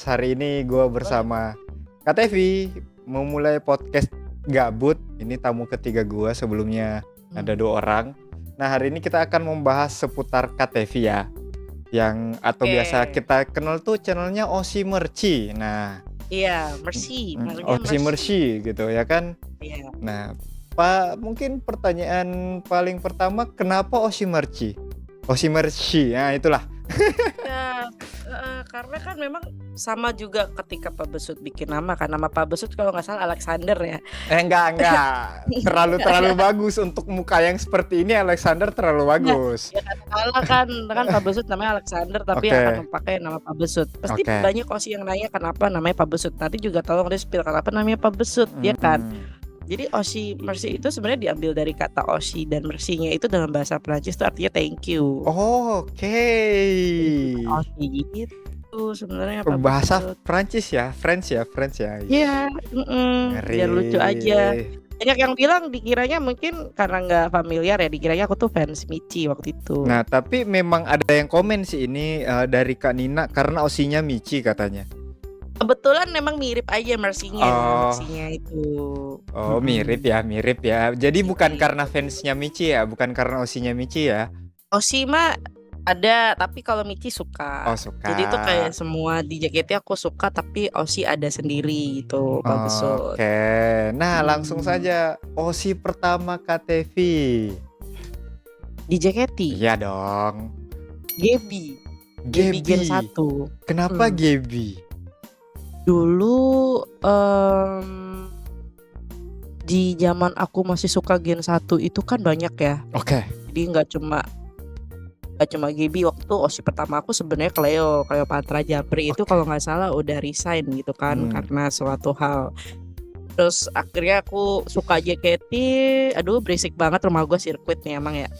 Hari ini gue Boleh. bersama Kak Tevi memulai podcast gabut. Ini tamu ketiga gue, sebelumnya ada Hmm. 2 orang. Nah, hari ini kita akan membahas seputar Kak Tevi ya, yang atau Oke. biasa kita kenal tuh channelnya Osi Merci. Nah, Iya, Mercy, panggilnya Osi Mercy. Merci gitu ya kan. Iya. Nah, Pak, mungkin pertanyaan paling pertama, kenapa Osi Merci? Osi Merci, nah itulah. Ya, karena kan memang sama juga ketika Pak Besut bikin nama kan, nama Pak Besut kalau nggak salah Alexander ya. Enggak. Terlalu bagus untuk muka yang seperti ini. Alexander terlalu Enggak, bagus. ya katakanlah kan Pak Besut namanya Alexander tapi akan Oke, memakai nama Pak Besut. Pasti oke. banyak sih yang nanya kenapa namanya Pak Besut. Nanti juga tolong di-spill kenapa namanya Pak Besut, ya kan? Mm. Jadi Osi Mercy itu sebenarnya diambil dari kata Osi dan Mercy-nya itu dalam bahasa Prancis itu artinya thank you. Oke. Osi gitu sebenarnya Pak Bahasa Besut. Prancis ya, French ya. Iya, Ngeri. biar lucu aja. Banyak yang bilang dikiranya mungkin karena nggak familiar ya, dikiranya aku tuh fans Michi waktu itu. Nah, tapi memang ada yang komen sih ini dari Kak Nina karena osinya Michi katanya. Kebetulan memang mirip aja Mercy-nya Oh, itu. mirip ya. Jadi bukan Mirip. karena fansnya Michi ya, bukan karena osinya Michi ya. Osi mah ada, tapi kalau Michi suka. Oh, Jadi itu kayak suka. semua di JKT aku suka, tapi Osi ada sendiri gitu, Pak Besut. Oke, nah langsung Hmm. saja. Osi pertama Kak Tevi. Di JKT, Iya dong. Gaby Gen Gaby. 1. Kenapa Hmm. Gaby? Dulu di zaman aku masih suka Gen 1 itu kan banyak ya. Oke. Jadi nggak cuma Gaby. Waktu itu Osi pertama aku sebenarnya Cleopatra Japri itu kalau nggak salah udah resign gitu kan karena suatu hal. Terus akhirnya aku suka JKT. Aduh berisik banget rumah gue sirkuit nih emang ya.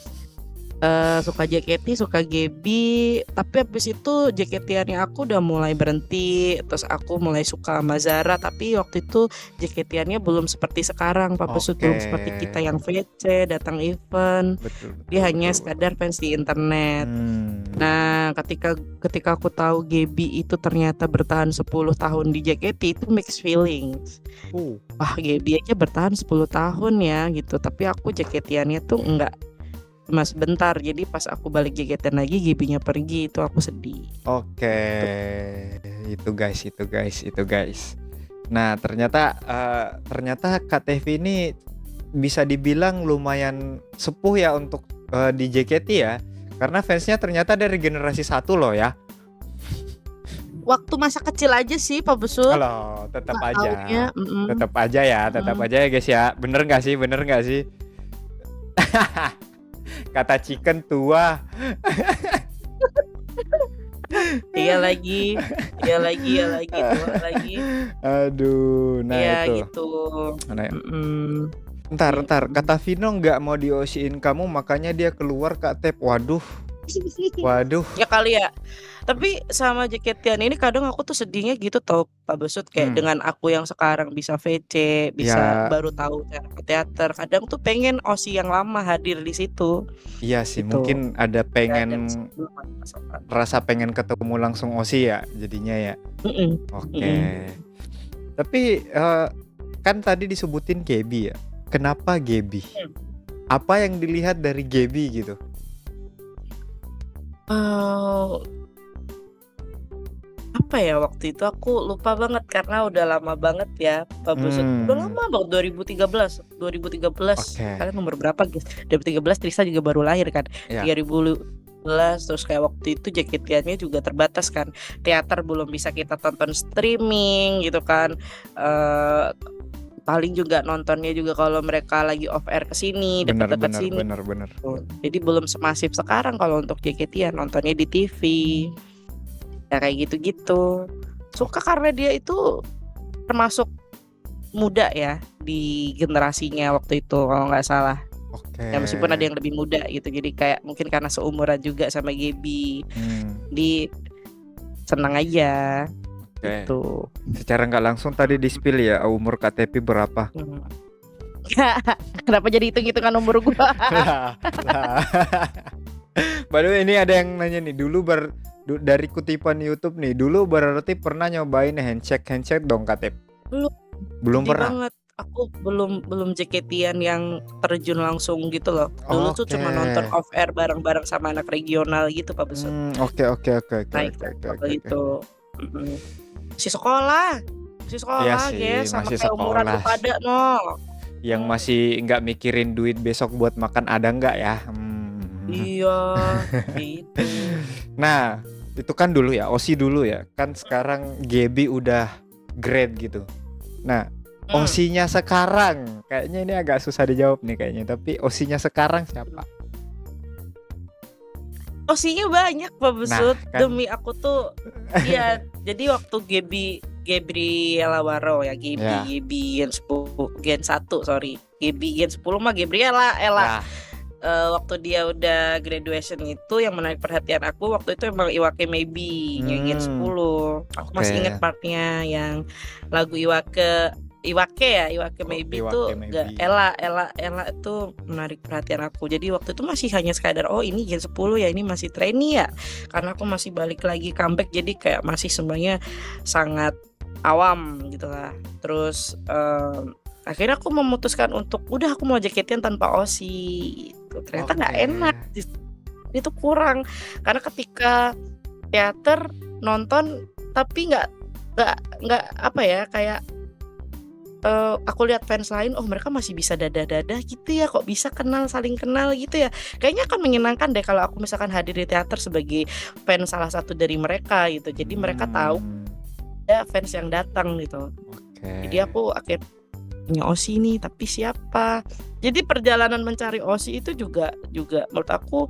Suka JKT, suka Gaby, tapi habis itu JKT-annya aku udah mulai berhenti. Terus aku mulai suka sama Zara, tapi waktu itu JKT-annya belum seperti sekarang. Pak Besut belum seperti kita yang VC, datang event. Betul. Dia hanya sekadar fans di internet. Nah, ketika aku tahu Gaby itu ternyata bertahan 10 tahun di JKT, itu mixed feelings. Wah, Gaby aja bertahan 10 tahun ya gitu. Tapi aku JKT-annya tuh enggak cuma sebentar. Jadi pas aku balik JKT lagi Gaby-nya pergi, itu aku sedih. Oke. Itu guys. Nah, ternyata Kak Tevi ini bisa dibilang lumayan sepuh ya untuk di JKT ya. Karena fansnya ternyata dari generasi 1 loh ya. Waktu masa kecil aja sih Pak Besut. Halo, tetap aja. Tahunnya, Tetap aja ya guys ya. Bener gak sih? Kata chicken tua. Iya lagi tua lagi. Aduh, nah Iya itu. gitu. Nah, Mm-mm. Ntar kata Vino nggak mau diosiin kamu, makanya dia keluar Kak Tep. Waduh. Ya kali ya. Tapi sama JKT-an ini kadang aku tuh sedihnya gitu tau Pak Besut, kayak dengan aku yang sekarang bisa VC, bisa Ya, baru tahu cara ke teater. Kadang tuh pengen Osi yang lama hadir di situ. iya sih, Gitu. mungkin ada Dan pengen sebelum ada pasokan. rasa pengen ketemu langsung Osi ya jadinya ya. Oke. Tapi kan tadi disebutin Gaby ya. Kenapa Gaby? Apa yang dilihat dari Gaby gitu? Apa ya waktu itu aku lupa banget karena udah lama banget ya Pak Besut. Udah lama banget 2013. Oke. Kalian nomor berapa guys? 2013 Trisa juga baru lahir kan. Ya. 2012 terus kayak waktu itu JKT-nya juga terbatas kan. Teater belum bisa kita tonton streaming gitu kan. Paling juga nontonnya juga kalau mereka lagi off air kesini, dekat-dekat sini. Bener. Jadi belum semasif sekarang kalau untuk JKT ya nontonnya di TV. Ya kayak gitu-gitu. Suka karena dia itu termasuk muda ya di generasinya waktu itu kalau nggak salah. Oke. Ya meskipun ada yang lebih muda gitu. Jadi kayak mungkin karena seumuran juga sama Gaby. Di senang aja. Oke. Gitu. Secara nggak langsung tadi di-spill ya umur KTP berapa? Kenapa jadi hitung-hitungan umur gua? Baru ini ada yang nanya nih, dulu dari kutipan YouTube nih, dulu berarti pernah nyobain handshake dong Kak Tep? Belum, Belum sedih pernah? banget. Aku belum JKT-an yang terjun langsung gitu loh. Dulu tuh Oke. cuma nonton off air bareng-bareng sama anak regional gitu Pak Besut. Oke oke oke oke Naik oke oke level oke oke. gitu. Mm-mm. Masih sekolah. Masih Iya sekolah, sih, guys, sama masih kayak umuran lu sekolah. pada, no. Yang masih nggak mikirin duit besok buat makan ada nggak ya? Iya, gitu. Nah, itu kan dulu ya, OSI dulu ya. Kan sekarang Gaby udah grade gitu. Nah, OSI-nya sekarang kayaknya ini agak susah dijawab nih kayaknya. Tapi OSI-nya sekarang siapa? OSI-nya banyak Pak Besut. Nah, kan. Demi aku tuh iya, jadi waktu Gabriela Waro ya, Gaby Gen 1, sorry. Gaby Gen 10 mah Gabriela Ella. Waktu dia udah graduation itu yang menarik perhatian aku waktu itu emang Iwake Maybe yang Gen 10. Aku masih inget partnya yang lagu Iwake Maybe itu Ella itu menarik perhatian aku. Jadi waktu itu masih hanya sekadar oh ini Gen 10 ya, ini masih trainee ya. Karena aku masih balik lagi comeback, jadi kayak masih semuanya sangat awam gitu lah. Terus akhirnya aku memutuskan untuk udah aku mau JKT-an tanpa OSI. Ternyata nggak enak, itu kurang karena ketika teater nonton tapi nggak apa ya, kayak aku lihat fans lain, oh mereka masih bisa dadah gitu ya, kok bisa saling kenal gitu ya, kayaknya akan menyenangkan deh kalau aku misalkan hadir di teater sebagai fans salah satu dari mereka gitu, jadi mereka tahu ada fans yang datang gitu. Jadi aku akhirnya punya OSI nih, tapi siapa? Jadi perjalanan mencari OSI itu juga menurut aku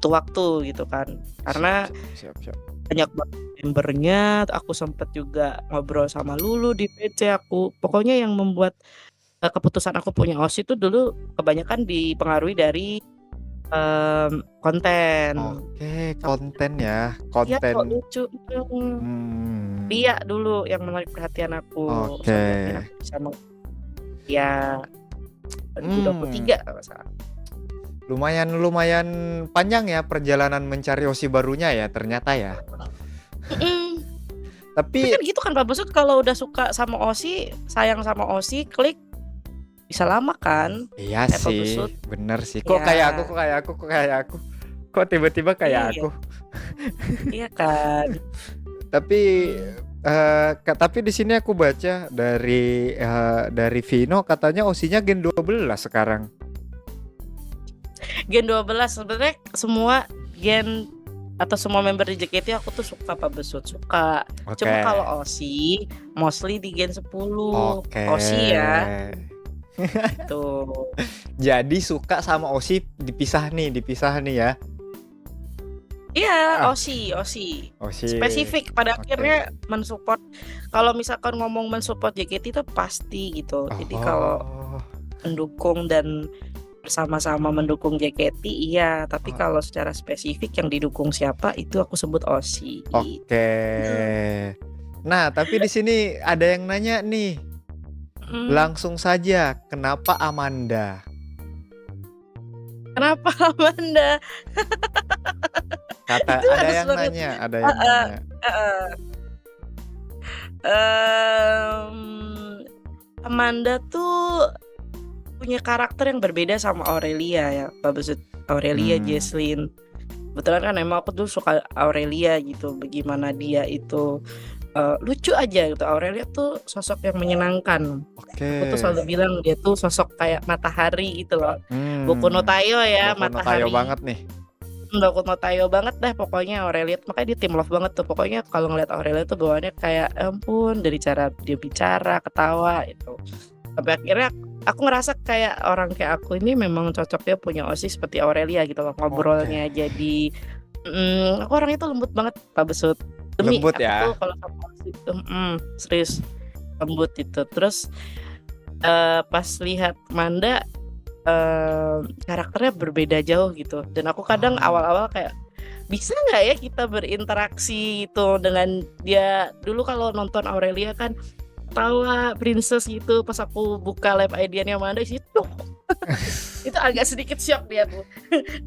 butuh waktu gitu kan, karena siap. banyak banget membernya. Aku sempet juga ngobrol sama Lulu di PC aku. Pokoknya yang membuat keputusan aku punya OSI itu dulu kebanyakan dipengaruhi dari konten. Oke, konten ya, Iya konten. kok lucu. Dia dulu yang menarik perhatian aku. Oke. Sama ya 2023 kalau salah. Lumayan panjang ya perjalanan mencari OSI barunya ya ternyata ya. Tapi kan gitu kan Pak Besut, kalau udah suka sama OSI, sayang sama OSI, klik bisa lama kan? Iya sih, bener sih. Kok Ya. kayak aku? Kok tiba-tiba kayak aku? Iya kan. Tapi di sini aku baca dari Vino katanya OSI-nya Gen 12 sekarang. Gen 12 sebenarnya semua gen atau semua member di JKT aku tuh suka Pak Besut, suka. Cuma kalau OSI mostly di Gen 10. OSI ya. Tuh. Jadi suka sama OSI dipisah nih ya. Iya, OSI. Spesifik pada akhirnya mensupport. Kalau misalkan ngomong mensupport JKT itu pasti gitu. Jadi kalau mendukung dan bersama-sama mendukung JKT iya, tapi kalau secara spesifik yang didukung siapa itu aku sebut OSI. Oke. Nah, tapi di sini ada yang nanya nih. Langsung saja, kenapa Amanda? Kenapa Amanda? Ada yang nanya. Amanda tuh punya karakter yang berbeda sama Aurelia ya, Pak Besut. Aurelia, Jesslyn. Kebetulan kan emang aku tuh suka Aurelia gitu. Bagaimana dia itu lucu aja gitu. Aurelia tuh sosok yang menyenangkan. Aku tuh selalu bilang dia tuh sosok kayak matahari gitu loh. Boku no Tayo ya, Boku matahari. no Tayo banget nih. Boku no Tayo banget deh pokoknya Aurelia. Makanya dia tim love banget tuh. Pokoknya kalau ngeliat Aurelia tuh bawaannya kayak ampun, dari cara dia bicara, ketawa itu. Sampai akhirnya aku ngerasa kayak orang kayak aku ini memang cocoknya punya OSI seperti Aurelia gitu loh, ngobrolnya jadi aku orang itu lembut banget Pak Besut. Demi lembut aku ya. tuh kalau sama OSI itu serius lembut itu. Terus pas lihat Manda karakternya berbeda jauh gitu, dan aku kadang awal-awal kayak bisa nggak ya kita berinteraksi gitu dengan dia. Dulu kalau nonton Aurelia kan tawa princess gitu, pas aku buka live ID-nya Amanda situ Itu agak sedikit shock dia tuh.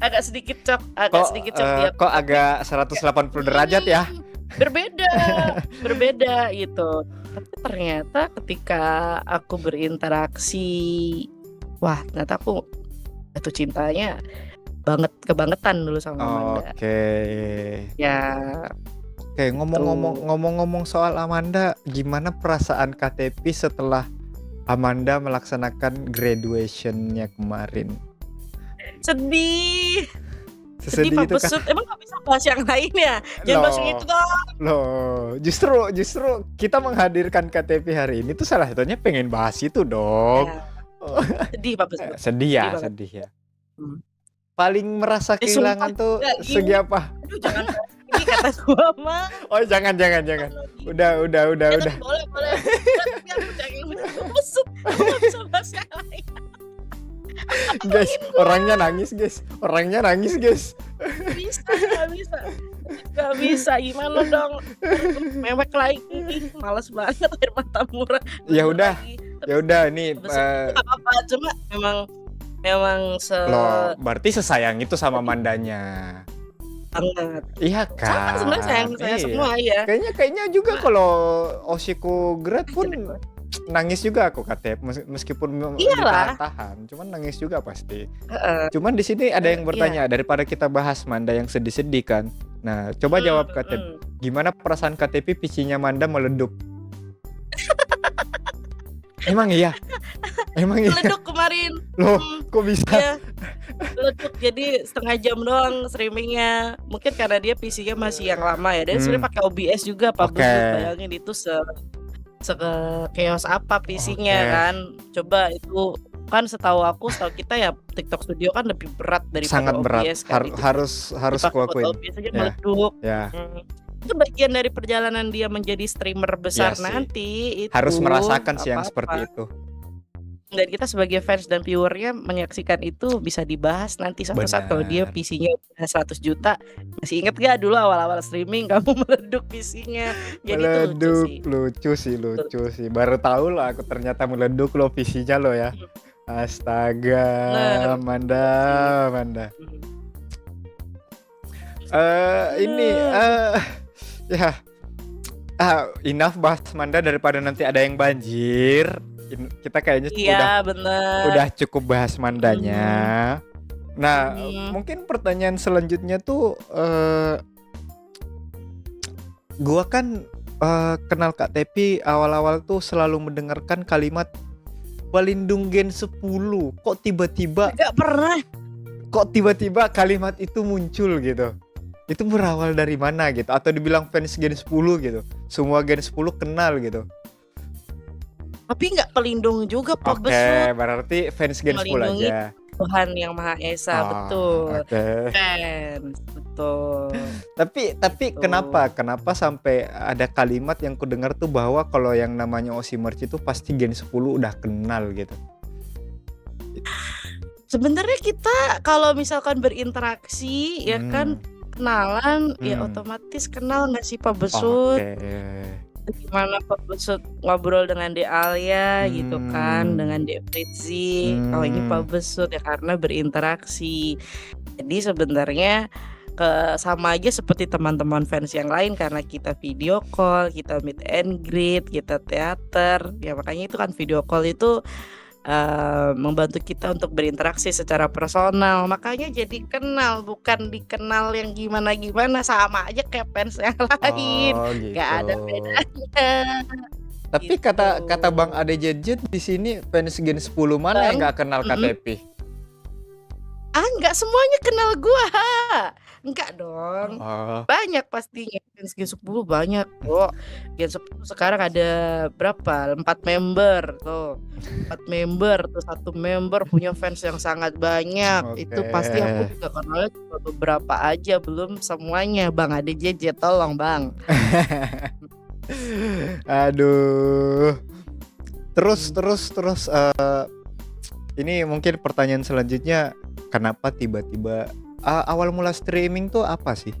Agak sedikit shock dia. Kok agak 180 derajat ya? Berbeda, berbeda gitu. Tapi ternyata ketika aku berinteraksi, wah ternyata aku jatuh cintanya kebangetan dulu sama Amanda. Oke. Ya, Oke, ngomong-ngomong soal Amanda, gimana perasaan KTP setelah Amanda melaksanakan graduation-nya kemarin? sedih Sesedih Pak itu kan? Besut. Emang gak bisa bahas yang lain ya? Jangan bahas yang Loh, itu dong. loh, justru kita menghadirkan KTP hari ini tuh salah satunya pengen bahas itu dong. Ya, sedih Pak Besut. Sedih ya, banget. sedih ya. Hmm. Paling merasa kehilangan sumpah, tuh enggak, segi apa? Aduh jangan bahas ini kata gua mah. Oh, jangan. Udah. Ya, tapi boleh. Tapi aku jangan Pak Besut. Aku gak bisa bahas yang lain. Guys, orangnya nangis guys. Gak bisa. Gimana dong? Mewek lagi. Males banget air mata murah. Ya udah ini Gak apa-apa. Cuma memang loh, berarti sesayang itu sama Mandanya. banget. Iya Sama kan? sebenarnya sayang Iya. semua ya. Kayaknya juga kalau Oshiku grad pun nangis juga aku KTP meskipun Iyalah. ditahan, cuman nangis juga pasti. Heeh. Cuman di sini ada yang bertanya, daripada kita bahas Manda yang sedih-sedih kan. Nah, coba jawab KTP. Gimana perasaan KTP PC-nya Manda meledup? Emang iya? Meleduk kemarin. Loh, kok bisa? Ya, meleduk jadi setengah jam doang streamingnya. Mungkin karena dia PC-nya masih yang lama ya. Dan sebenarnya pakai OBS juga Pak Oke. Besut. Bayangin itu chaos apa PC-nya Oke. kan. Coba itu kan setahu kita ya TikTok Studio kan lebih berat daripada Sangat berat. OBS kan. Harus Dipakai buat kuakuin. OBS aja Ya. meleduk. Ya, Itu bagian dari perjalanan dia menjadi streamer besar Iya sih. nanti. Itu harus merasakan sih yang apa-apa. seperti itu. Dan kita sebagai fans dan viewernya menyaksikan itu bisa dibahas nanti suatu saat kalau dia Benar. PC-nya udah 100 juta. Masih inget gak dulu awal-awal streaming kamu meleduk PC-nya? Jadi itu lucu sih. lucu sih. Baru tahu lah aku ternyata meleduk lo PC-nya lo ya. Astaga, Bener. Manda. Ini ya. Enough bahas Manda daripada nanti ada yang banjir. Kita kayaknya Iya bener. udah cukup bahas Mandanya. Nah, mungkin pertanyaan selanjutnya tuh gua kan kenal Kak Tepi awal-awal tuh selalu mendengarkan kalimat pelindung Gen 10. Kok tiba-tiba kalimat itu muncul gitu? Itu berawal dari mana gitu? Atau dibilang fans Gen 10 gitu? Semua Gen 10 kenal gitu. Tapi nggak pelindung juga Pak Oke, Besut. berarti fans Gen 10 Melindungi aja. Tuhan Yang Maha Esa, betul. Oke. Fans, betul. Tapi kenapa sampai ada kalimat yang ku dengar tuh bahwa kalau yang namanya Osimerch itu pasti Gen 10 udah kenal gitu. Sebenarnya kita kalau misalkan berinteraksi ya kan kenalan ya otomatis kenal nggak sih Pak Besut? Oke. Gimana Pak Besut ngobrol dengan De Alia gitu kan, dengan De Fritzi. Oh ini Pak Besut ya karena berinteraksi. Jadi sebenarnya sama aja seperti teman-teman fans yang lain karena kita video call, kita meet and greet, kita teater. Ya makanya itu kan video call itu membantu kita untuk berinteraksi secara personal. Makanya jadi kenal, bukan dikenal yang gimana-gimana, sama aja kayak fans yang lain. Gitu. Gak ada bedanya. Tapi Gitu. kata Bang Ade Jejet di sini fans Gen 10 mana yang nggak kenal KTP? Enggak semuanya kenal gua. Enggak dong. Banyak pastinya fans Gen 10 banyak kok. Gen 10 sekarang ada berapa? 4 member tuh. 4 member tuh, 1 member punya fans yang sangat banyak. Itu pasti aku juga kenalnya cuma beberapa aja, belum semuanya. Bang Ade JJ tolong Bang. Aduh. Terus ini mungkin pertanyaan selanjutnya, kenapa tiba-tiba awal mula streaming tuh apa sih?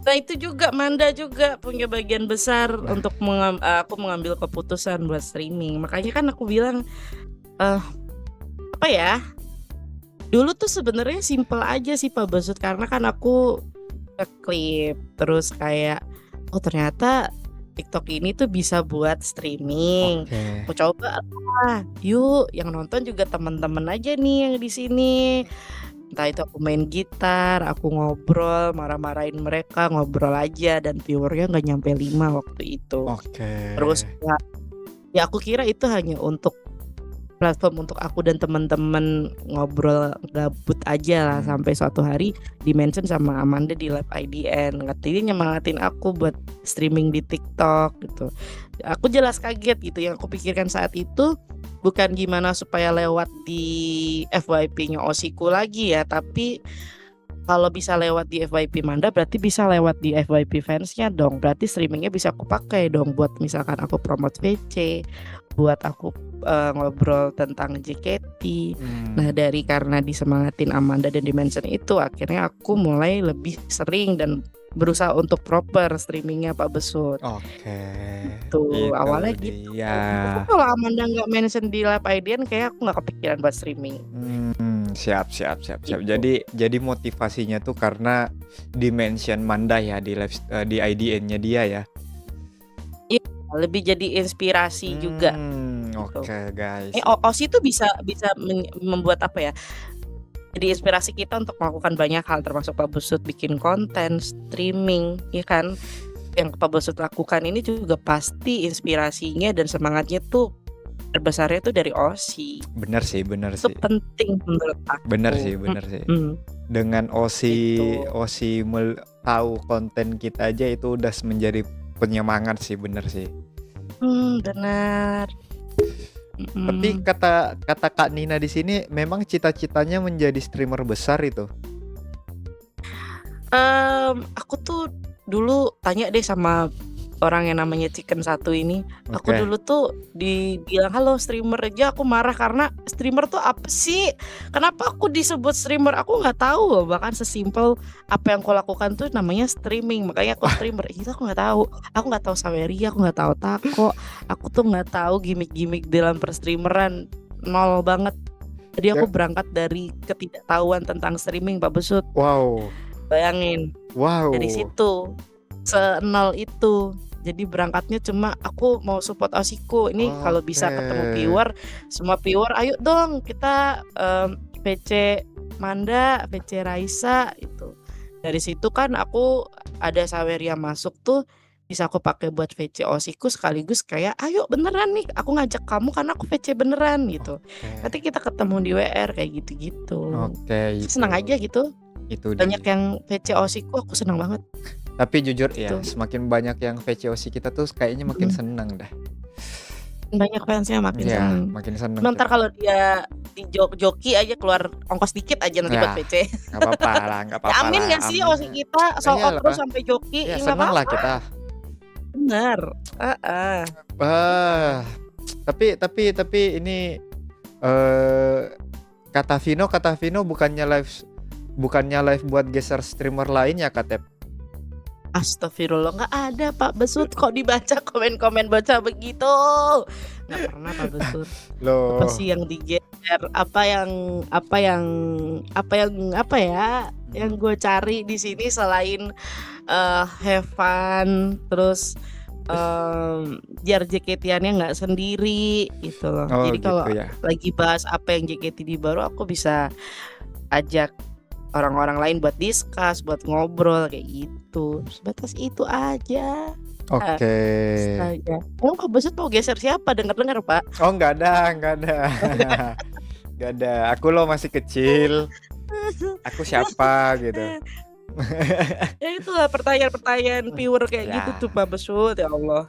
Nah itu juga Manda juga punya bagian besar untuk aku mengambil keputusan buat streaming. Makanya kan aku bilang apa ya? Dulu tuh sebenarnya simple aja sih Pak Besut, karena kan aku ngeklip terus kayak oh ternyata TikTok ini tuh bisa buat streaming. Oke. Aku coba lah, yuk yang nonton juga teman-teman aja nih yang di sini. Entah itu aku main gitar, aku ngobrol, marah-marahin mereka, ngobrol aja dan viewernya nggak nyampe 5 waktu itu. Oke. Terus ya aku kira itu hanya untuk platform untuk aku dan teman-teman ngobrol gabut aja lah sampai suatu hari di-mention sama Amanda di live IDN. Katanya nyemangatin aku buat streaming di TikTok gitu. Aku jelas kaget gitu. Yang aku pikirkan saat itu bukan gimana supaya lewat di FYP-nya Osiku lagi ya, tapi kalau bisa lewat di FYP Manda berarti bisa lewat di FYP fansnya dong. Berarti streamingnya bisa aku pakai dong buat misalkan aku promote VC, buat aku ngobrol tentang JKT. Nah dari karena disemangatin Amanda dan di-mention itu, akhirnya aku mulai lebih sering dan berusaha untuk proper streamingnya Pak Besut. Oke. Tuh Itu awalnya gitu. dia. Tapi kalau Amanda nggak mention di live IDN, kayak aku nggak kepikiran buat streaming. Siap. Gitu. Jadi motivasinya tuh karena dimension Manda ya di IDN-nya dia ya. Iya, lebih jadi inspirasi juga. Oke guys. Osi tuh bisa membuat apa ya? Jadi inspirasi kita untuk melakukan banyak hal, termasuk Pak Besut bikin konten, streaming, ya kan? Yang Pak Besut lakukan ini juga pasti inspirasinya dan semangatnya tuh terbesarnya tuh dari Osi. Bener sih. Itu penting menurut aku. Bener sih. Dengan Osi tahu konten kita aja itu udah menjadi penyemangat sih, bener sih. Benar. Tapi kata Kak Nina di sini memang cita-citanya menjadi streamer besar itu. Aku tuh dulu tanya deh sama orang yang namanya Chicken 1 ini. Aku Oke. dulu tuh dibilang halo streamer aja, aku marah karena streamer tuh apa sih? Kenapa aku disebut streamer? Aku nggak tahu loh, bahkan sesimpel apa yang aku lakukan tuh namanya streaming. Makanya aku streamer. Itu aku nggak tahu. Aku nggak tahu Saweria, aku nggak tahu Tako. Aku tuh nggak tahu gimmick-gimmick dalam perstreameran, nol banget. Jadi aku berangkat dari ketidaktahuan tentang streaming Pak Besut. Wow. Bayangin. Wow. Dari situ senol itu. Jadi berangkatnya cuma aku mau support Osiku ini. Kalau bisa ketemu viewer, semua viewer ayo dong kita VC Manda, VC Raisa itu. Dari situ kan aku ada Saweria masuk tuh, bisa aku pakai buat VC Osiku sekaligus kayak ayo beneran nih aku ngajak kamu karena aku VC beneran gitu. Nanti kita ketemu di WR kayak gitu-gitu. Senang aja gitu. Itu banyak yang VC Osiku, aku senang banget. Tapi jujur Gitu. ya, semakin banyak yang VCOC kita tuh kayaknya makin seneng dah. Banyak fansnya makin Iya, seneng. makin seneng. Sebentar kalau dia di joki aja keluar ongkos dikit aja nanti buat VC. Nggak apa-apa lah. Ya, amin nggak sih Osi kita soal Iyalah. terus sampai joki? Ya, Ya, nggak seneng lah apa-apa. kita. Bener. Tapi ini kata Vino bukannya live buat geser streamer lain ya Katep? Astagfirullah, nggak ada Pak Besut. Kok dibaca komen-komen baca begitu? Nggak pernah Pak Besut. Loh. Apa sih yang digeser? Apa ya? Yang gue cari di sini selain have fun, terus biar JKT-annya nggak sendiri gitu loh. Jadi gitu kalau ya. lagi bahas apa yang JKT di baru, aku bisa ajak orang-orang lain buat discuss, buat ngobrol kayak gitu. Sebatas itu aja. Oke. Astaga. Emang Pak Besut mau geser siapa? Dengar-dengar Pak. Oh nggak ada. Nggak ada. Aku lo masih kecil. Aku siapa gitu. Ya itulah pertanyaan-pertanyaan viewer kayak Ya. gitu tuh Pak Besut, ya Allah.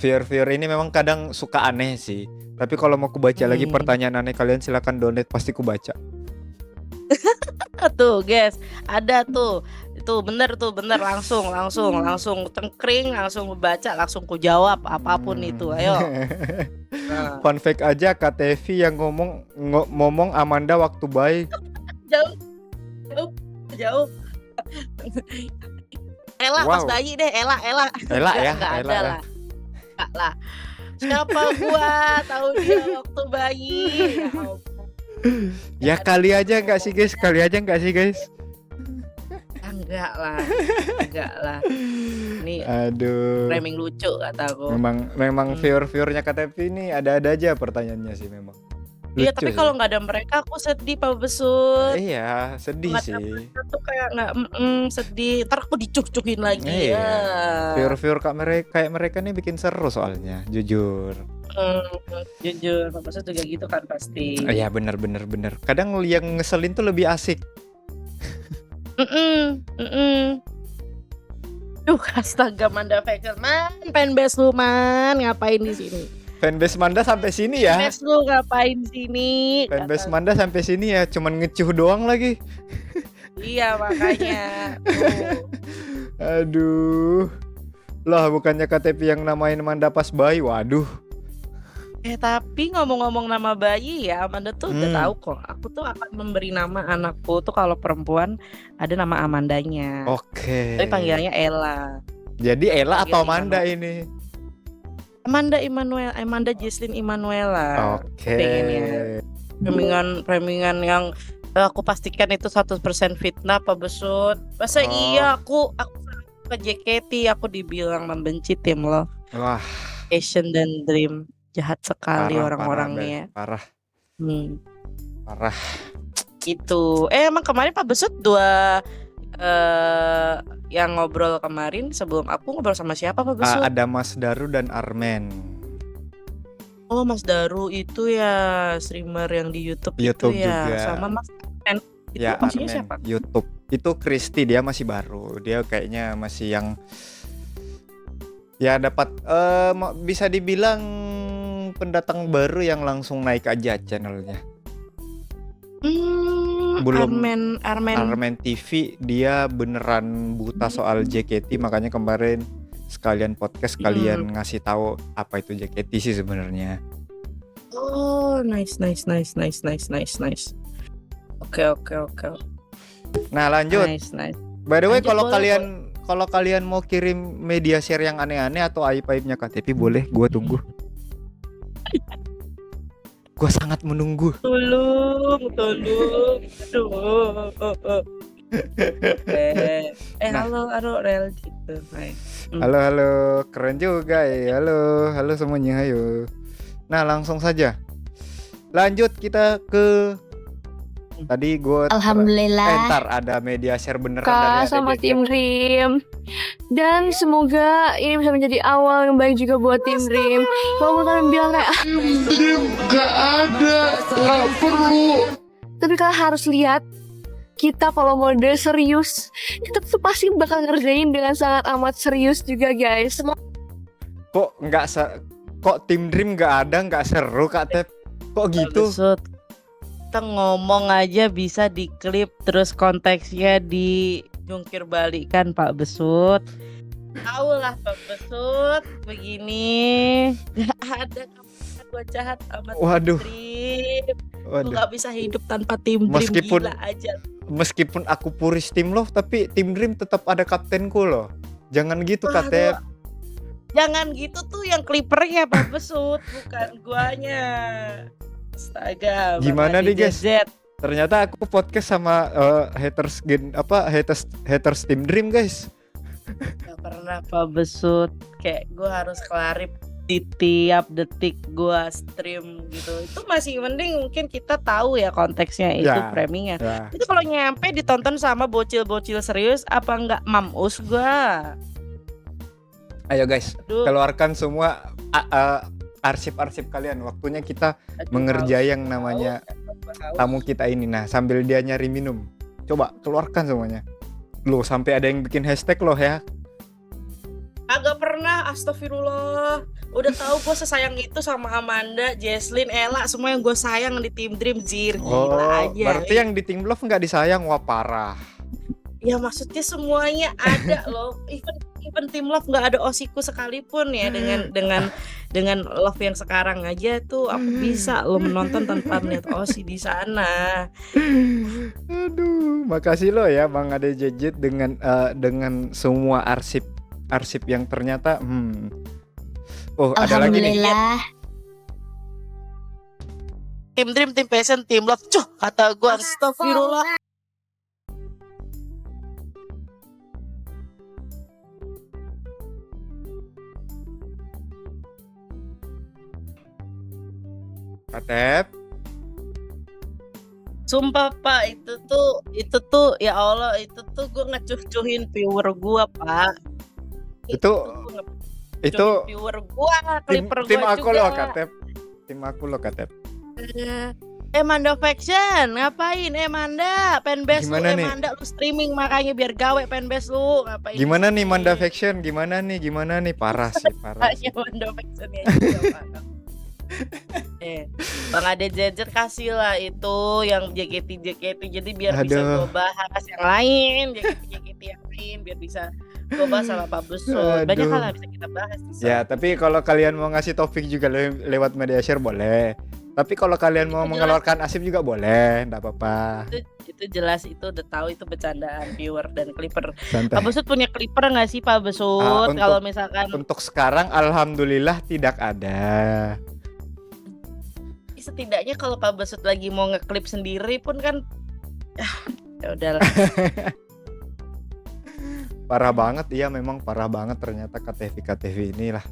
Viewer ini memang kadang suka aneh sih. Tapi kalau mau kubaca lagi pertanyaan aneh kalian silakan donate, pasti kubaca. Tuh guys, ada tuh. Itu bener langsung cengkring, langsung baca, langsung ku jawab apapun itu. Ayo. Nah. Fun fact aja, KTV yang ngomong Amanda waktu baik. Jauh. Ella Wow. pas bayi deh, Ella. Ella ya, Enggak Ella ada ya. lah. Enggak lah. Siapa gua tahu dia waktu bayi. Ya ampun. Ya kali aja nggak sih guys? Kali aja nggak sih guys? Enggak lah, enggak lah. Ini Aduh. framing lucu kataku. Memang viewer-viewernya KTP ini ada-ada aja pertanyaannya sih memang. Iya, Lucu tapi sih. kalau nggak ada mereka aku sedih Pak Besut. Iya, sedih Nggak ada sih. mereka tuh kayak nggak sedih. Ntar aku dicuk-cukin lagi Iya. ya. Viewer-viewer kayak mereka nih bikin seru soalnya, jujur. Jujur, Pak Besut juga gitu kan pasti. Iya, bener. Kadang yang ngeselin tuh lebih asik. Duh, astaga Manda Faker, man, fanbase lu man, ngapain di sini? Fanbase Manda sampai sini ya. Fanbase lu ngapain sini? Fanbase Kata- Manda sampai sini ya, cuman ngecuh doang lagi. Iya makanya. Aduh. Lah bukannya KTP yang namain Manda pas bayi. Waduh. Tapi ngomong-ngomong nama bayi ya, Amanda tuh udah tahu kok. Aku tuh akan memberi nama anakku tuh kalau perempuan ada nama Amandanya. Oke. Tapi panggilannya Ella. Jadi Ella atau Panggil Amanda ini? Amanda Jesslyn Immanuela. Oke. Pengennya. Premingan yang aku pastikan itu 100% fitnah Pak Besut. Masa iya aku ke JKT aku dibilang membenci tim lo. Wah, Asian dan Dream. Jahat sekali orang-orangnya. Parah. Gitu. Emang kemarin Pak Besut yang ngobrol kemarin sebelum aku ngobrol sama siapa Pak Besut? Ada Mas Daru dan Armen. Oh Mas Daru itu ya streamer yang di YouTube itu ya. Juga. Sama Mas Armen. Itu Ya maksudnya Armen. siapa? YouTube. Itu Kristi, dia masih baru. Dia kayaknya masih yang ya dapat bisa dibilang pendatang baru yang langsung naik aja channelnya. Belum Armen TV, dia beneran buta soal JKT, makanya kemarin sekalian podcast kalian ngasih tahu apa itu JKT sih sebenarnya. Oh, nice. Oke. Nah, lanjut. Nice. By the way, Lanjut, kalau kalian mau kirim media share yang aneh-aneh atau aib-aibnya KTP boleh, gua tunggu. Gua sangat menunggu. Tolong. Aduh. Halo Rel gitu. Hai. Halo, keren juga ya. Halo semuanya, ayo. Nah, langsung saja. Lanjut kita ke tadi gue Alhamdulillah. Ada media share beneran Kak dari sama ADJ. tim Dream. Dan semoga ini bisa menjadi awal yang baik juga buat tim Dream. Kalau kalian bilang kayak Dream gak ada, gak perlu. tapi kalian harus lihat kita kalau mode serius, kita tuh pasti bakal ngerjain dengan sangat amat serius juga guys. Kok tim Dream nggak seru Kak Tep? Kok gitu? Besut. Kita ngomong aja bisa diklip terus konteksnya dijungkir balikan Pak Besut. Tahu lah Pak Besut begini gak ada gue jahat sama Waduh. tim Dream. Gue gak bisa hidup tanpa tim Dream. Meskipun Gila aja. Meskipun aku puris tim Love, tapi tim Dream tetap ada kaptenku loh. Jangan gitu Kak Tep. Jangan gitu tuh yang klipernya Pak Besut, bukan guanya. Astaga. Gimana nih guys? Z. Ternyata aku podcast sama haters tim Dream guys. Gak pernah Pak Besut. Kayak gue harus klarip di tiap detik gue stream gitu. Itu masih mending mungkin kita tahu ya konteksnya itu framingnya. Ya. Itu kalau nyampe ditonton sama bocil-bocil serius apa enggak mamus gue. Ayo guys, keluarkan semua arsip-arsip kalian. Waktunya kita mengerjai yang namanya tamu kita ini. Nah, sambil dia nyari minum, coba keluarkan semuanya. Loh, sampai ada yang bikin hashtag loh ya. Agak pernah, astagfirullah. Udah tahu gue sesayang itu sama Amanda, Jesslyn, Ella, semua yang gue sayang di tim Dream Zir. Gila aja. Berarti yang di tim Love nggak disayang, wah parah. Ya maksudnya semuanya ada loh. Even tim Love nggak ada osiku sekalipun ya dengan Love yang sekarang aja tuh aku bisa lo menonton tanpa melihat osi di sana. Aduh, makasih lo ya Bang Ade Jejet dengan semua arsip yang ternyata Oh, ada lagi nih. Tim Dream, Tim Passion, Tim Love. Cuh, kata gue astagfirullah. Katep. Sumpah Pak, itu tuh ya Allah, itu tuh gue ngecuh-cuhin viewer gue Pak. Itu gua itu ngecuhin viewer gue, clipper tim gue aku juga. loh Katep. Tim aku loh Katep. Manda Faction, ngapain? Manda, fanbase lu, Gimana nih? Manda lu streaming makanya biar gawe fanbase lu, ngapain? Gimana nih sih? Manda Faction? Gimana nih? Parah sih. Hanya Manda Faction ya juga, Pak. Bang Ade Jejer kasih lah itu yang JKT jadi biar bisa Aduh. gue bahas yang lain, JKT yang lain biar bisa gue bahas sama Pak Besut. Banyak Aduh. hal yang bisa kita bahas di Ya, tapi kalau kalian mau ngasih topik juga lewat media share boleh. Tapi kalau kalian mau Itu jelas. mengeluarkan Asif juga boleh, enggak apa-apa. itu jelas, itu udah tahu itu bercandaan viewer dan clipper. Santai. Pak Besut punya clipper nggak sih Pak Besut? untuk- Kalau misalkan Untuk sekarang alhamdulillah tidak ada. setidaknya kalau Pak Besut lagi mau ngeklip sendiri pun kan ya udahlah. Parah banget, iya memang parah banget ternyata KTV inilah.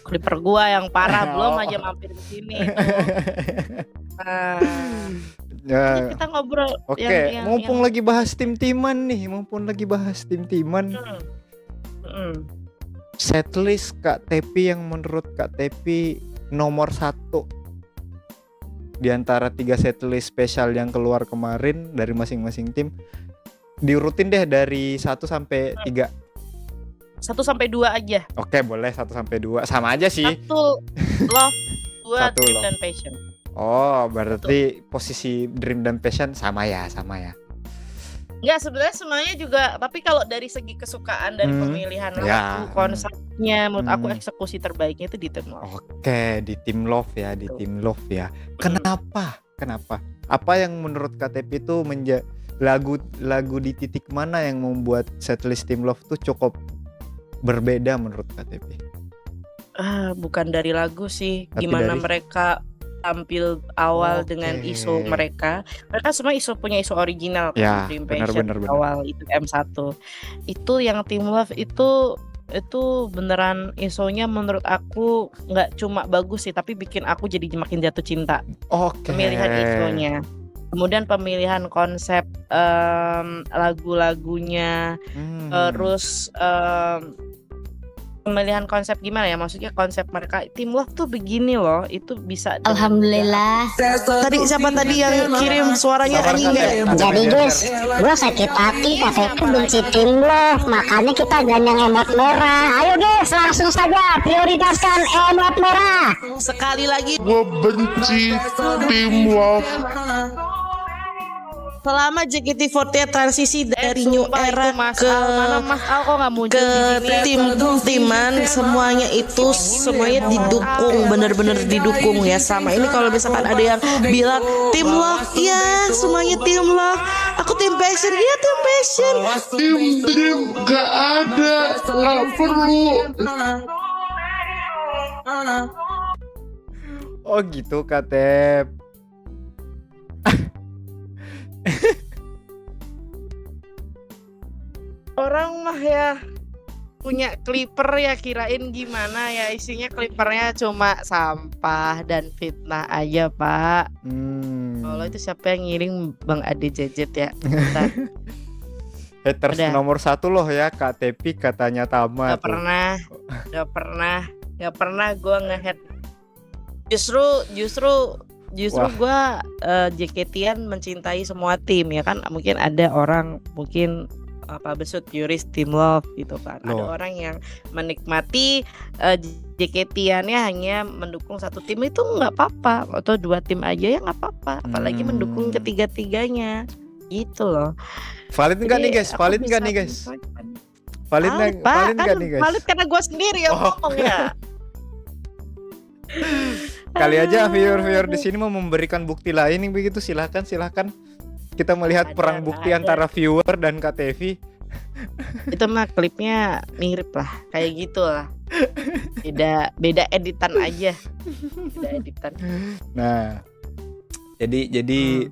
Clipper gua yang parah belum Oh. aja mampir ke sini tuh. Nah, Ya, kita ngobrol oke, yang mumpung lagi bahas tim-timan nih, setlist Kak Tepi yang menurut Kak Tepi nomor 1 di antara 3 setlist spesial yang keluar kemarin dari masing-masing tim. Diurutin deh dari 1 sampai 3. 1 sampai 2 aja. Oke, boleh 1 sampai 2. Sama aja sih. 1 Love, 2 Satu Dream Love. dan Passion. Oh, berarti posisi Dream dan Passion sama ya. Enggak, sebenarnya semuanya juga, tapi kalau dari segi kesukaan dari pemilihan ya. lagu, konsepnya menurut aku Hmm. eksekusi terbaiknya itu di Tim Love. Oke, di Tim Love ya, Kenapa? Apa yang menurut KTP itu lagu di titik mana yang membuat setlist Tim Love tuh cukup berbeda menurut KTP? Bukan dari lagu sih, Tapi gimana dari- mereka tampil awal dengan Oke. isu mereka semua punya isu original kan, Ya, Dream benar, Passion benar. awal itu M1 itu yang Tim Love itu beneran isunya menurut aku nggak cuma bagus sih, tapi bikin aku jadi makin jatuh cinta. Oke. Pemilihan isunya, kemudian pemilihan konsep lagu-lagunya, terus pemilihan konsep gimana ya, maksudnya konsep mereka Tim Love tuh begini loh, itu bisa. Alhamdulillah. Tadi siapa tadi yang kirim suaranya Sabar, anjing Kak. nggak? Jadi guys, gue sakit hati KTP benci Tim Love, makanya kita ganyang emot merah. Ayo guys, langsung saja prioritaskan emot merah. Sekali lagi, Gue benci Tim Love. selama JKT48 transisi dari new era Mas ke Al, mana Mas Al kok nggak muncul di sini? tim-timan, semuanya didukung, bener-bener didukung ya. Sama ini kalau misalkan ada yang bilang Tim Love, ya semuanya Tim Love, aku Tim Passion, iya Tim Passion. Tim Dream gak ada, gak perlu. Oh gitu Katep. Orang mah ya punya clipper ya kirain gimana ya, isinya clippernya cuma sampah dan fitnah aja Pak. Kalau itu siapa yang ngiring, Bang Ade Jejet ya? Bentar. Haters Udah. nomor 1 loh ya KTP katanya Tama Gak tuh. pernah gue nge-hate. Justru Wah. gue JKT-an mencintai semua tim ya kan. Mungkin ada orang Besut purist Tim Love gitu kan. Ada Loh. orang yang menikmati JKT-annya hanya mendukung satu tim, itu nggak apa-apa, atau 2 tim aja ya nggak apa-apa. Apalagi mendukung ketiga-tiganya gitu loh. Valid enggak nih Jadi guys? aku Valid enggak bisa nih guys? menyesuaikan. Valid Valid, Pak. valid enggak Kan nih guys? valid karena gue sendiri yang Oh. ngomong ya. Kali aja viewer di sini mau memberikan bukti lain nih begitu, silahkan. Kita melihat Ada, perang bukti ada. antara viewer dan KTV. Itu mah klipnya mirip lah, kayak gitu lah. Beda editan aja. Beda editan. Nah, Jadi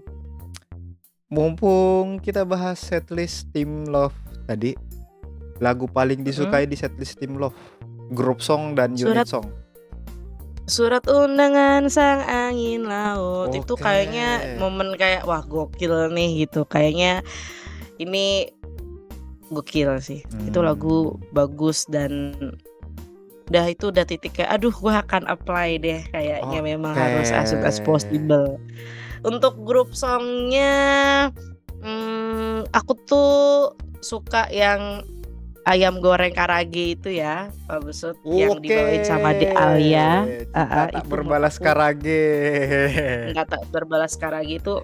mumpung kita bahas setlist Team Love tadi, lagu paling disukai di setlist Team Love, group song dan unit Surat song. Surat Undangan Sang Angin Laut itu Oke. kayaknya momen kayak wah gokil nih gitu. Kayaknya ini gokil sih. Itu lagu bagus dan udah titik kayak aduh gue akan apply deh kayaknya memang harus as soon as possible. Untuk grup songnya aku tuh suka yang Ayam Goreng Karage itu ya Pak Besut yang dibawain sama De Alia. Cinta tak Itu berbalas menurut aku karage. nggak tak berbalas Karage itu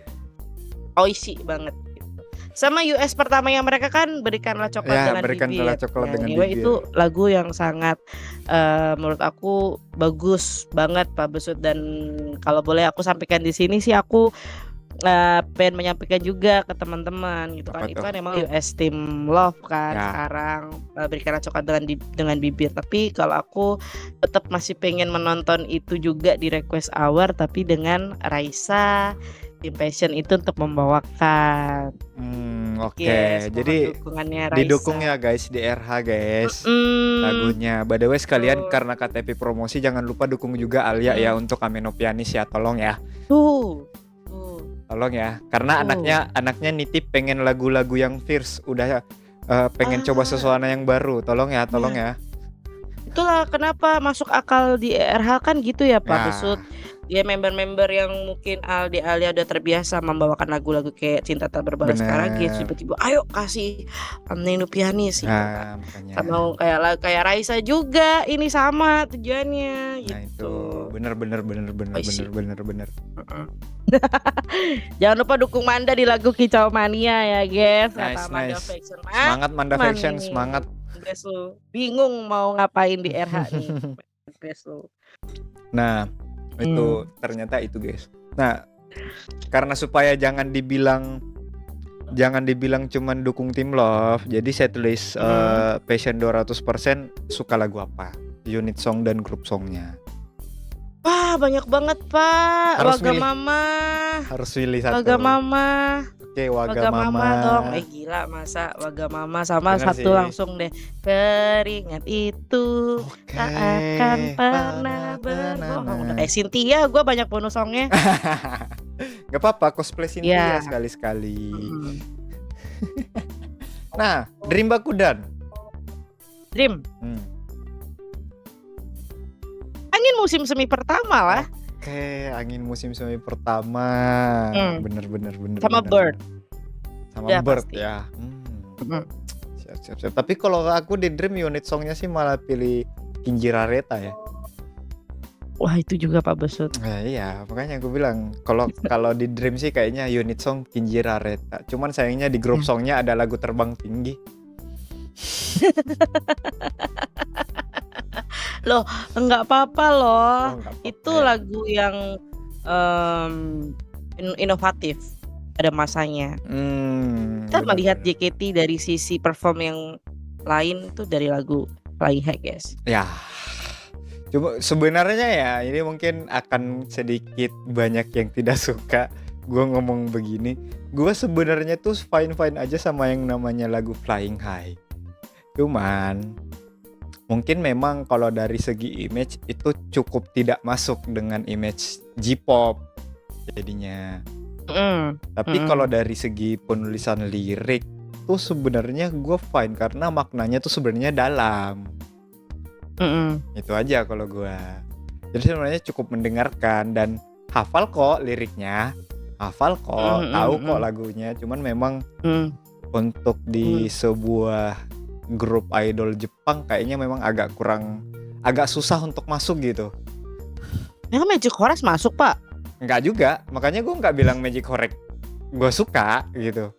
oishi banget gitu. Sama US pertama yang mereka kan Berikanlah Coklat Ya, Dengan Berikanlah Bibir. Coklat Ya, Dengan anyway, Bibir. itu lagu yang sangat menurut aku bagus banget Pak Besut, dan kalau boleh aku sampaikan di sini sih aku pengen menyampaikan juga ke teman-teman gitu Apa kan. Itu tuh? kan emang US Team Love kan Ya. sekarang Berikanlah Coklat dengan Bibir, tapi kalau aku tetap masih pengen menonton itu juga di Request Hour tapi dengan Raisa Tim Passion itu untuk membawakan. Oke. Yes, mohon Jadi dukungannya Raisa. didukung ya guys di RH guys. Lagunya. By the way sekalian karena KTP promosi jangan lupa dukung juga Alia ya untuk Amenopianis ya, tolong ya. Tuh. Tolong ya. Karena anaknya nitip pengen lagu-lagu yang fierce, udah pengen coba sesuatu yang baru. Tolong ya. Itulah kenapa masuk akal di RH kan gitu ya Pak Nah. Besut. Dia member-member yang mungkin Aldi Alia udah terbiasa membawakan lagu-lagu kayak Cinta Tak Berbalas Bener. Karage, tiba-tiba ayo kasih Amenopianis gitu kan. Nah, makanya. Sama kayak Raisa juga ini sama tujuannya Nah gitu. itu bener. Oishi. Bener. Jangan lupa dukung Manda di lagu Kicau Mania ya guys. Kata Manda Nice. Faction. Semangat Manda Mana Faction, ini? semangat. Guys lu bingung mau ngapain di RH nih. Guys lu. Nah, itu ternyata itu guys. Nah, karena supaya jangan dibilang cuman dukung Team Love, jadi setlist Passion 200% suka lagu apa? Unit song dan group songnya. Wah, banyak banget, Pak. Harus milih. Wagamama. Harus pilih satu. Wagamama. Oke, Wagamama Wagamama. dong. Gila masa Wagamama sama Bener satu sih. langsung deh. Keringat itu Oke. tak akan pernah berbohong. Udah kayak Cynthia, gue banyak bonus songnya. Gak apa-apa, cosplay Cynthia Ya. sekali-sekali. Mm. Nah, Dream Bakudan. Dream, angin musim semi pertama lah. Oke, angin musim semi pertama. Bener. Sama bener. Bird. Sama Udah Bird pasti. ya. Mm. Siap. Tapi kalau aku di Dream unit songnya sih malah pilih Kinjirareta ya. Wah, itu juga Pak Besut. Nah, iya, makanya aku bilang kalau di Dream sih kayaknya unit song Kinjirareta. Cuman sayangnya di grup songnya ada lagu Terbang Tinggi. Loh, enggak apa-apa loh. Oh, nggak apa-apa Itu ya. lagu yang inovatif pada masanya. Kita melihat JKT dari sisi perform yang lain tuh dari lagu Flying High, guys. Ya. Cuma sebenarnya ya ini mungkin akan sedikit banyak yang tidak suka gue ngomong begini. Gue sebenarnya tuh fine aja sama yang namanya lagu Flying High. Cuman mungkin memang kalau dari segi image itu cukup tidak masuk dengan image J-pop jadinya. Tapi kalau dari segi penulisan lirik tuh sebenarnya gue fine karena maknanya tuh sebenarnya dalam. Itu aja kalau gue. Jadi sebenarnya cukup mendengarkan dan hafal kok liriknya, tahu kok lagunya. Cuman memang untuk di sebuah grup idol Jepang kayaknya memang agak susah untuk masuk gitu. Ya kan Magic Chorus masuk, Pak. Enggak juga, makanya gue nggak bilang Magic Horek gue suka gitu.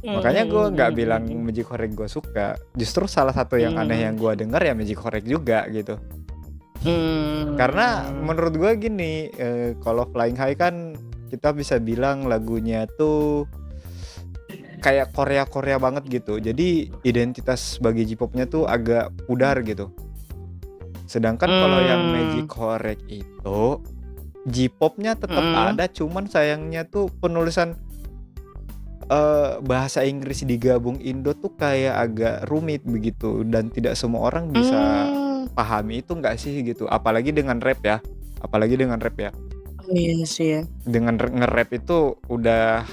Makanya gue nggak bilang Magic Horek gue suka. Justru salah satu yang aneh yang gue dengar ya Magic Horek juga gitu. Karena menurut gue gini, kalau Flying High kan kita bisa bilang lagunya tuh kayak Korea banget gitu. Jadi identitas bagi J-popnya tuh agak pudar gitu. Sedangkan kalau yang Magic Horek itu J-popnya tetap ada, cuman sayangnya tuh penulisan bahasa Inggris digabung Indo tuh kayak agak rumit begitu, dan tidak semua orang bisa pahami itu nggak sih gitu. Apalagi dengan rap ya. Oh iya sih ya. Dengan nge-rap itu udah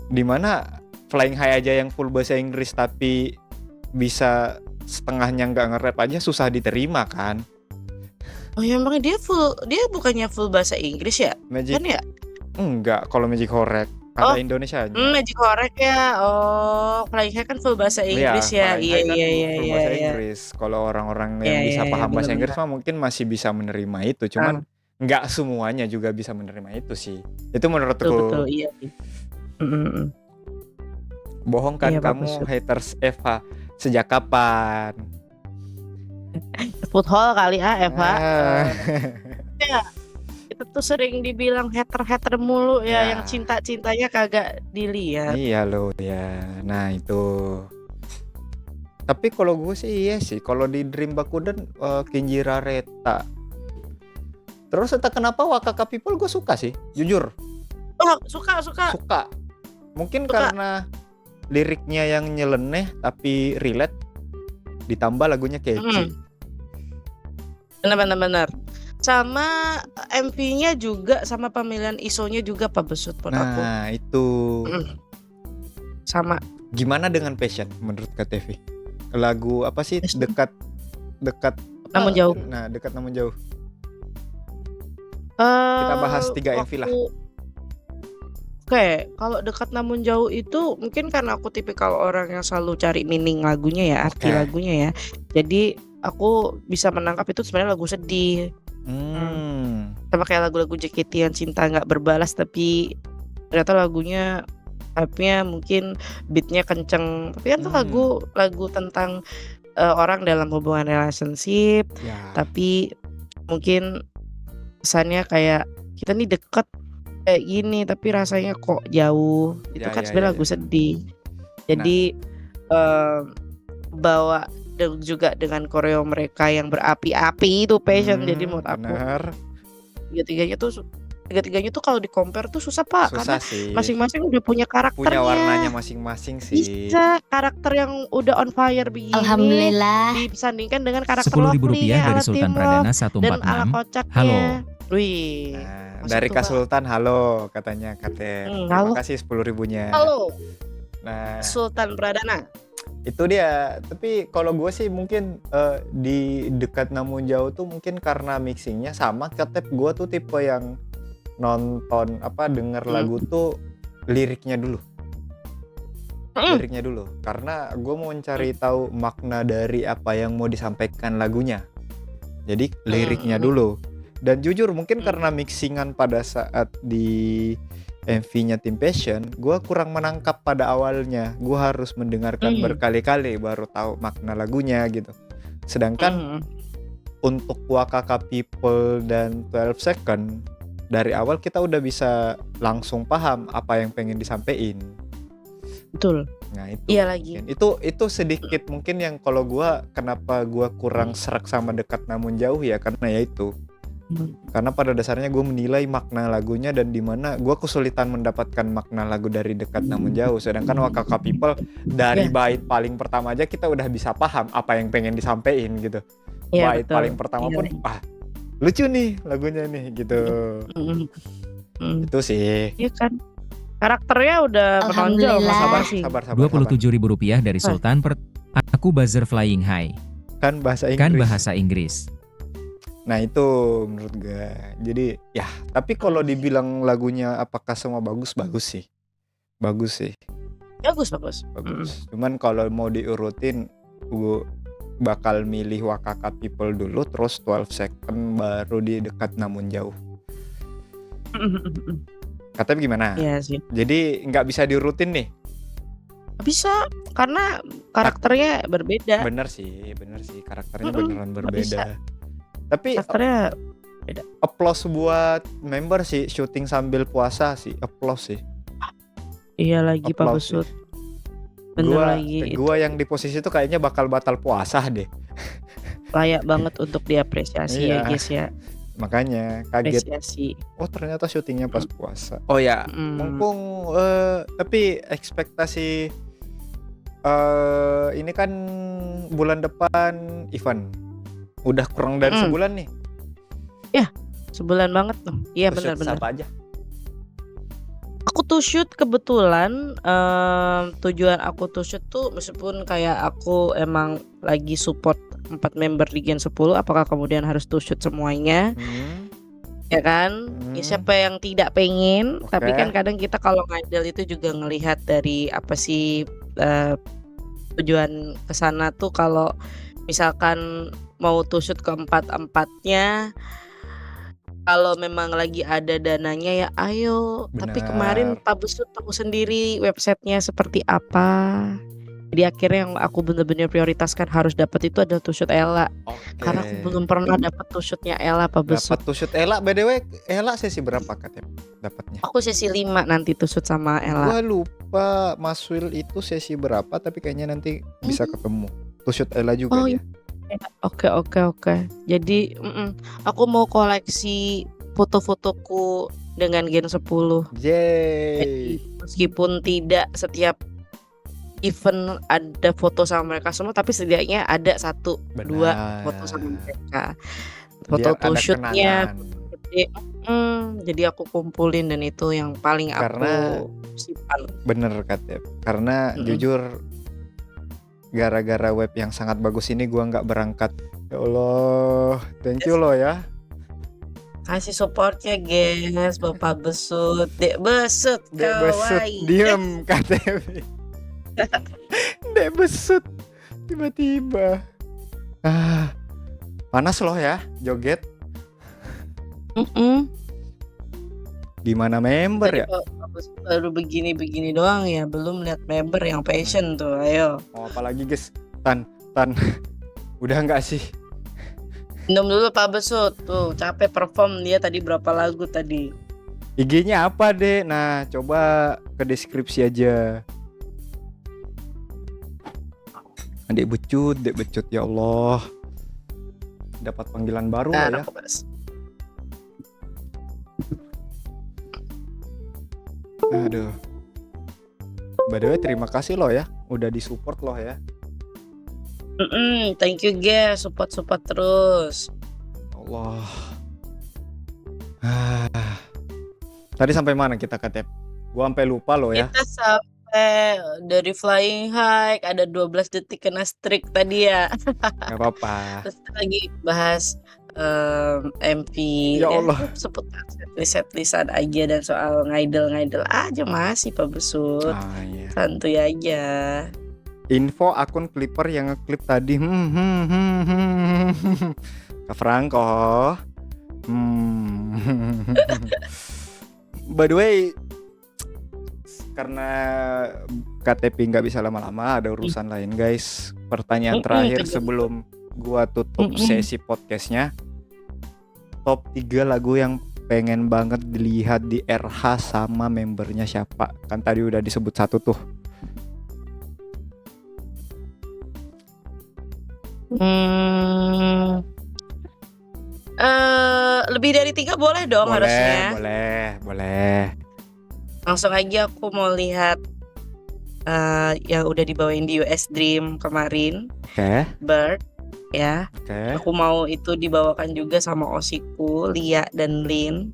dimana Flying High aja yang full bahasa Inggris tapi bisa setengahnya nggak nge-rap aja susah diterima kan. Oh ya, emang dia bukannya full bahasa Inggris ya? Magic Kan ya? enggak, kalau Magic Horek ada Indonesia aja. Magic Horek ya. Oh, Flying High kan full bahasa Inggris ya. Flying Iya High kan iya full iya bahasa iya. Inggris. Kalau orang-orang Iya yang bisa iya paham bahasa Inggris benar-benar. mah mungkin masih bisa menerima itu, cuman nggak semuanya juga bisa menerima itu sih. Itu Betul menurutku. betul iya sih. Mm-mm. Bohong kan Iya bagus. kamu haters Eva sejak kapan? Food hall kali Eva. Ah. Ya, itu tuh sering dibilang hater mulu ya, Ya. yang cinta-cintanya kagak dilihat. Iya loh ya. Nah itu. Tapi kalau gue sih iya sih. Kalau di Dream Bakuden Kenji Rareta. Terus entah kenapa Wakaka People gue suka sih. Jujur Oh, suka. suka. Mungkin Suka. karena liriknya yang nyeleneh tapi relate. Ditambah lagunya catchy. Benar. Sama MV-nya juga, sama pemilihan ISO-nya juga Pak Besut buat aku. Nah itu. Sama. Gimana dengan Passion menurut KTV? Lagu apa sih Passion. dekat apa? Namun Jauh. Nah dekat namun jauh. Kita bahas 3 MV lah. Oke, kalau dekat namun jauh itu mungkin karena aku tipikal orang yang selalu cari meaning lagunya ya, arti Oke. lagunya ya. Jadi aku bisa menangkap itu sebenarnya lagu sedih. Sama kayak lagu-lagu JKT yang cinta nggak berbalas, tapi ternyata lagunya hype-nya mungkin beatnya kenceng. Tapi kan itu lagu tentang orang dalam hubungan relationship, Ya. tapi mungkin kesannya kayak kita nih deket kayak gini tapi rasanya kok jauh. Itu Ya, kan ya, sebenarnya ya, lagu ya. sedih. Jadi bawa juga dengan koreo mereka yang berapi-api itu Passion. Jadi menurut aku Bener. tiga-tiganya tuh kalau di compare tuh susah Pak, karena Susah sih. masing-masing udah punya karakternya. Punya warnanya masing-masing sih. Bisa karakter yang udah on fire begini Alhamdulillah. disandingkan dengan karakter Rp10.000 Lovely dari ala Sultan Tim Pradana Love dan ala 146. kocaknya. Halo. Wih. Nah, Masuk dari tuh, Kak Pak. Sultan halo katanya Kater. Terima halo. kasih 10.000-nya. Halo Nah, Sultan Pradana. itu dia. Tapi kalau gue sih mungkin di dekat namun jauh tuh mungkin karena mixingnya sama. Katep gue tuh tipe yang nonton denger lagu tuh liriknya dulu. Liriknya dulu. Karena gue mau mencari tahu makna dari apa yang mau disampaikan lagunya. Jadi liriknya dulu. Dan jujur mungkin karena mixingan pada saat di MV-nya Team Passion, gue kurang menangkap pada awalnya. Gue harus mendengarkan berkali-kali baru tahu makna lagunya gitu. Sedangkan untuk Wakaka People dan 12 Second, dari awal kita udah bisa langsung paham apa yang pengen disampaikan. Betul. Nah itu. Iya lagi. Mungkin. Itu sedikit mungkin yang kalau gue kenapa gue kurang serak sama dekat namun jauh ya karena ya itu. Karena pada dasarnya gue menilai makna lagunya dan dimana gue kesulitan mendapatkan makna lagu dari dekat namun jauh. Sedangkan Wakaka People dari bait paling pertama aja kita udah bisa paham apa yang pengen disampaikan gitu. Iya, Bait betul. paling pertama Iya pun lucu nih lagunya nih gitu. Itu sih. Iya kan. Karakternya udah menonjol Alhamdulillah. masing-masing. Sabar. Rp27.000 dari Sultan Aku buzzer Flying High. Kan bahasa Inggris. Kan bahasa Inggris. Nah itu menurut gue. Jadi ya, tapi kalau dibilang lagunya apakah semua bagus sih. Bagus sih. Bagus. Cuman kalau mau diurutin gue bakal milih Wakaka People dulu, terus 12 Second baru di dekat namun jauh. Katanya gimana? Iya sih. Jadi nggak bisa diurutin nih. Bisa karena karakternya berbeda. Bener sih karakternya Mm-mm, beneran nggak berbeda. bisa. Tapi Karakternya applause buat member sih, syuting sambil puasa sih, applause sih. iya lagi Pak Applause Besut. Bener lagi. Gua yang di posisi itu kayaknya bakal batal puasa deh. Layak banget untuk diapresiasi ya Iya. guys ya. makanya kaget. apresiasi. Oh ternyata syutingnya pas puasa. Oh ya, mumpung tapi ekspektasi ini kan bulan depan event. Udah kurang dari sebulan nih. Sebulan banget tuh. Iya Shoot benar-benar. apa aja? Aku tuh shoot kebetulan tujuan aku tuh shoot tuh meskipun kayak aku emang lagi support 4 member di Gen 10, apakah kemudian harus tuh shoot semuanya? Ya kan? Ya, siapa yang tidak pengen? Oke. Tapi kan kadang kita kalau ngidol itu juga ngelihat dari apa sih tujuan kesana tuh. Kalau misalkan mau tuh shoot keempat-empatnya, kalau memang lagi ada dananya ya ayo. Tapi kemarin Benar. Pak Besut tahu sendiri websitenya seperti apa. Jadi akhirnya yang aku bener-bener prioritaskan harus dapat itu adalah tuh shoot Ella. Oke. Karena aku belum pernah dapat tuh shootnya Ella Pak Besut. Dapat tusut Ella. BTW Ella sesi berapa katanya dapatnya? Aku sesi 5 nanti tuh shoot sama Ella. Gua lupa Mas Will itu sesi berapa, tapi kayaknya nanti bisa ketemu. Tusut Ella juga Oh, dia. Oke. Jadi aku mau koleksi foto-fotoku dengan Gen 10. Yeay. Meskipun tidak setiap event ada foto sama mereka semua, tapi setidaknya ada 1-2 foto sama mereka. Foto Biar tuh ada shootnya. kenangan. Jadi aku kumpulin dan itu yang paling Karena- aku simpan. Bener Katep. Karena jujur gara-gara web yang sangat bagus ini gua nggak berangkat. Ya Allah, thank you loh ya. Kasih supportnya guys, Bapak Besut, Dek Besut, Dek Besut, kawaii. diem KTP. Dek Besut, tiba-tiba. Panas loh ya, joget. Gimana member ya? Bapak Besut baru begini-begini doang ya, belum lihat member yang passion tuh, ayo. Oh, apalagi guys, Tan, udah nggak sih? Minum dulu Pak Besut, tuh capek perform dia tadi berapa lagu tadi. IG-nya apa deh? Nah, coba ke deskripsi aja. Dek Becut, ya Allah. Dapat panggilan baru lah ya. Aku bahas. Aduh. By the way, terima kasih loh ya, udah disupport loh ya. Thank you guys, support terus. Allah. Tadi sampai mana kita Katep? Gua sampai lupa loh ya. Kita sampai dari flying high, ada 12 detik kena streak tadi ya. Gak apa-apa. Terus kita lagi bahas MV Ya Allah. seputar setlist-setlistan aja dan soal ngidol aja masih Pak Besut. Iya. Santuy aja. Info akun Clipper yang ngeklip tadi. Kak Franco. By the way, karena KTP nggak bisa lama-lama, ada urusan lain guys. Pertanyaan terakhir sebelum gua tutup sesi podcastnya. Top 3 lagu yang pengen banget dilihat di RH sama membernya siapa? Kan tadi udah disebut satu tuh. Lebih dari 3 boleh dong harusnya. Boleh. Langsung aja aku mau lihat yang udah dibawain di US Dream kemarin, Oke. Bird ya. Oke. Aku mau itu dibawakan juga sama Osiku, Lia dan Lin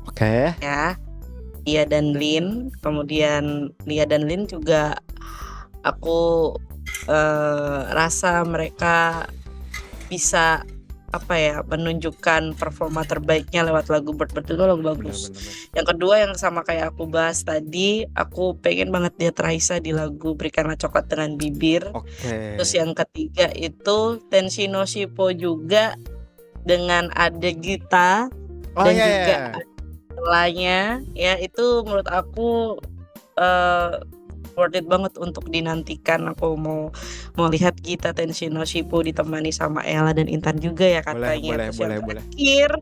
Oke. ya. Lia dan Lin, kemudian Lia dan Lin juga aku rasa mereka bisa menunjukkan performa terbaiknya lewat lagu Bird itu lagu bagus. Bener. Yang kedua yang sama kayak aku bahas tadi, aku pengen banget lihat Raisa di lagu Berikanlah Coklat Dengan Bibir. Oke. Terus yang ketiga itu Tenshino Shippo juga dengan Ade Gita dan juga Elanya ya, itu menurut aku worth it banget untuk dinantikan. Aku mau lihat Gita Tenshino Shippo ditemani sama Ella dan Intan juga ya katanya. Boleh. Terakhir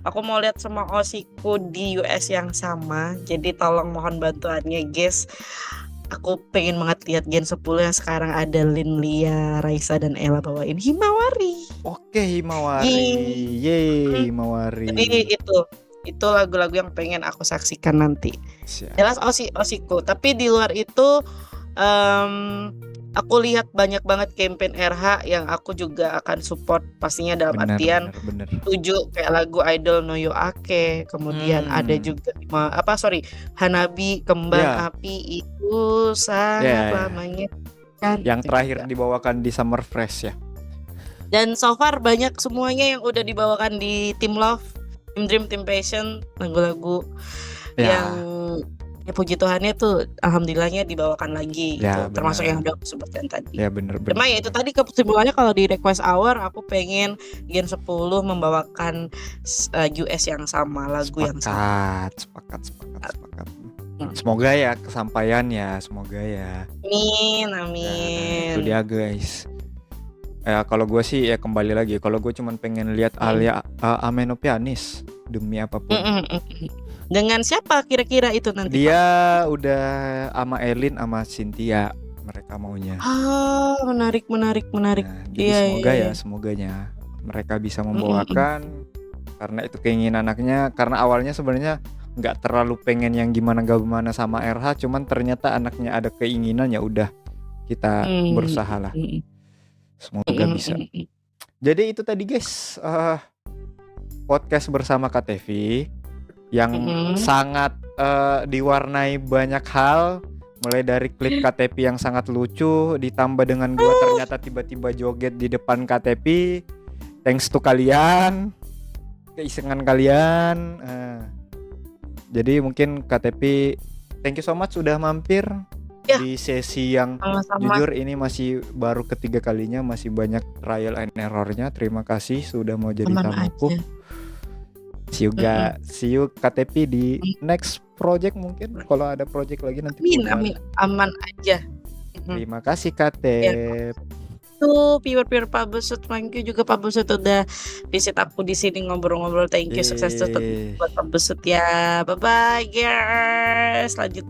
aku mau lihat sama Osiku di US yang sama. Jadi tolong mohon bantuannya guys. aku pengen banget lihat Gen 10 yang sekarang ada Lin, Lia, Raisa dan Ella bawain Himawari. Oke, Himawari. Yeay, Himawari. Jadi itu lagu-lagu yang pengen aku saksikan nanti. Siap. Jelas Osiku, tapi di luar itu aku lihat banyak banget campaign RH yang aku juga akan support pastinya dalam artian bener. setuju kayak lagu Idol no Yo Ake, kemudian ada juga Hanabi Kembang Ya. Api itu sangat lamanya kan. Yang Itu terakhir juga. dibawakan di Summer Fresh ya. Dan so far banyak semuanya yang udah dibawakan di Team Love, Team Dream, Team Passion, lagu-lagu Ya. yang puji Tuhannya tuh alhamdulillahnya dibawakan lagi Ya, gitu. Termasuk benar. yang udah aku sebutkan tadi. Ya bener. Cuma ya itu tadi kesimpulannya kalau di request hour aku pengen Gen 10 membawakan US yang sama, lagu yang sama. Sepakat. Hmm. Semoga ya kesampaiannya, semoga ya. Amin, Nah, amin. itu dia guys. Ya kalau gue sih ya kembali lagi. Kalau gue cuman pengen lihat Alia Ameno pianis demi apapun. Dengan siapa kira-kira itu nanti? Dia udah sama Elin sama Cynthia, mereka maunya. Menarik. Nah, jadi Iya. semoganya mereka bisa membawakan karena itu keinginan anaknya. Karena awalnya sebenarnya nggak terlalu pengen yang gimana sama RH, cuman ternyata anaknya ada keinginan, ya udah kita berusaha lah. Semoga bisa. Jadi itu tadi guys, podcast bersama KTV yang sangat diwarnai banyak hal, mulai dari klip KTV yang sangat lucu ditambah dengan gua ternyata tiba-tiba joget di depan KTV. Thanks to kalian, keisengan kalian. Jadi mungkin KTV thank you so much sudah mampir di sesi yang Sama-sama. jujur ini masih baru ketiga kalinya, masih banyak trial and errornya. Terima kasih sudah mau jadi Aman tamuku. aja. See you KTP di next project mungkin. Kalau ada project lagi nanti. Amin, aman aja. Terima kasih Katep. Tuh viewer Pak Besut, thank you juga Pak Besut udah visit aku di sini ngobrol-ngobrol. Thank you, sukses terus buat Pak Besut ya. Bye bye guys. Lanjut.